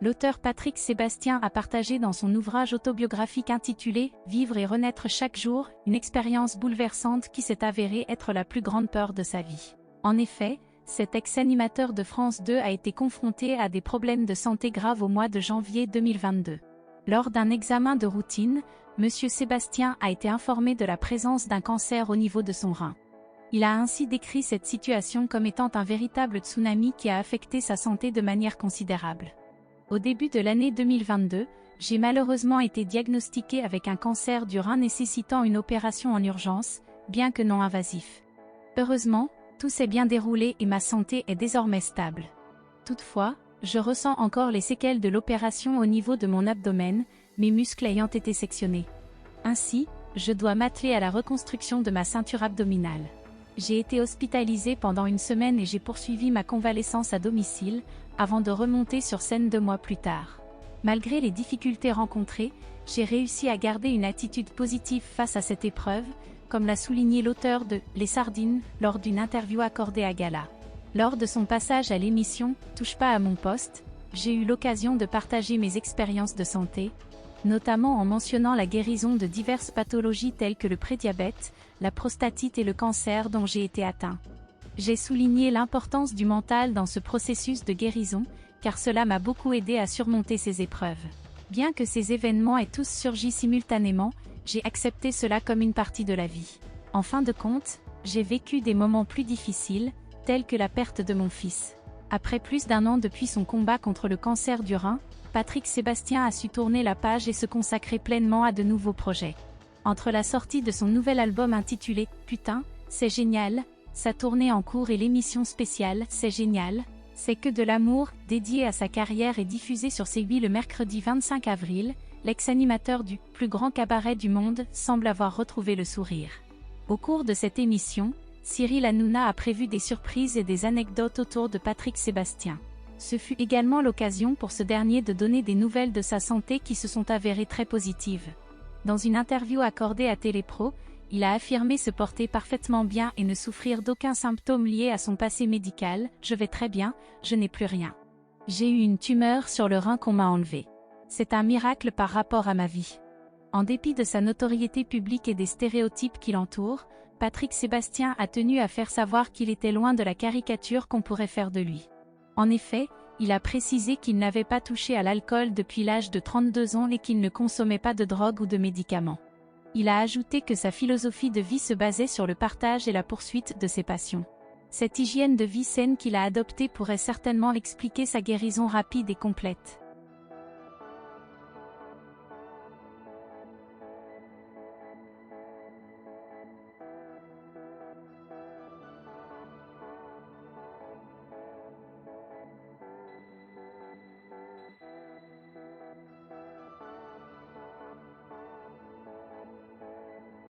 L'auteur Patrick Sébastien a partagé dans son ouvrage autobiographique intitulé « Vivre et renaître chaque jour » une expérience bouleversante qui s'est avérée être la plus grande peur de sa vie. En effet, cet ex-animateur de France 2 a été confronté à des problèmes de santé graves au mois de janvier 2022. Lors d'un examen de routine, M. Sébastien a été informé de la présence d'un cancer au niveau de son rein. Il a ainsi décrit cette situation comme étant un véritable tsunami qui a affecté sa santé de manière considérable. Au début de l'année 2022, j'ai malheureusement été diagnostiqué avec un cancer du rein nécessitant une opération en urgence, bien que non invasif. Heureusement, tout s'est bien déroulé et ma santé est désormais stable. Toutefois, je ressens encore les séquelles de l'opération au niveau de mon abdomen, mes muscles ayant été sectionnés. Ainsi, je dois m'atteler à la reconstruction de ma ceinture abdominale. J'ai été hospitalisé pendant une semaine et j'ai poursuivi ma convalescence à domicile, avant de remonter sur scène 2 mois plus tard. Malgré les difficultés rencontrées, j'ai réussi à garder une attitude positive face à cette épreuve, comme l'a souligné l'auteur de « Les Sardines » lors d'une interview accordée à Gala. Lors de son passage à l'émission « Touche pas à mon poste », j'ai eu l'occasion de partager mes expériences de santé, notamment en mentionnant la guérison de diverses pathologies telles que le prédiabète, la prostatite et le cancer dont j'ai été atteint. J'ai souligné l'importance du mental dans ce processus de guérison, car cela m'a beaucoup aidé à surmonter ces épreuves. Bien que ces événements aient tous surgi simultanément, j'ai accepté cela comme une partie de la vie. En fin de compte, j'ai vécu des moments plus difficiles, tels que la perte de mon fils. Après plus d'1 an depuis son combat contre le cancer du rein, Patrick Sébastien a su tourner la page et se consacrer pleinement à de nouveaux projets. Entre la sortie de son nouvel album intitulé « Putain, c'est génial », sa tournée en cours et l'émission spéciale « C'est génial », C'est que de l'amour, dédié à sa carrière et diffusé sur C8 le mercredi 25 avril, l'ex-animateur du « plus grand cabaret du monde » semble avoir retrouvé le sourire. Au cours de cette émission, Cyril Hanouna a prévu des surprises et des anecdotes autour de Patrick Sébastien. Ce fut également l'occasion pour ce dernier de donner des nouvelles de sa santé qui se sont avérées très positives. Dans une interview accordée à Télépro, il a affirmé se porter parfaitement bien et ne souffrir d'aucun symptôme lié à son passé médical. « Je vais très bien, je n'ai plus rien. J'ai eu une tumeur sur le rein qu'on m'a enlevée. C'est un miracle par rapport à ma vie. » En dépit de sa notoriété publique et des stéréotypes qui l'entourent, Patrick Sébastien a tenu à faire savoir qu'il était loin de la caricature qu'on pourrait faire de lui. En effet, il a précisé qu'il n'avait pas touché à l'alcool depuis l'âge de 32 ans et qu'il ne consommait pas de drogue ou de médicaments. Il a ajouté que sa philosophie de vie se basait sur le partage et la poursuite de ses passions. Cette hygiène de vie saine qu'il a adoptée pourrait certainement expliquer sa guérison rapide et complète.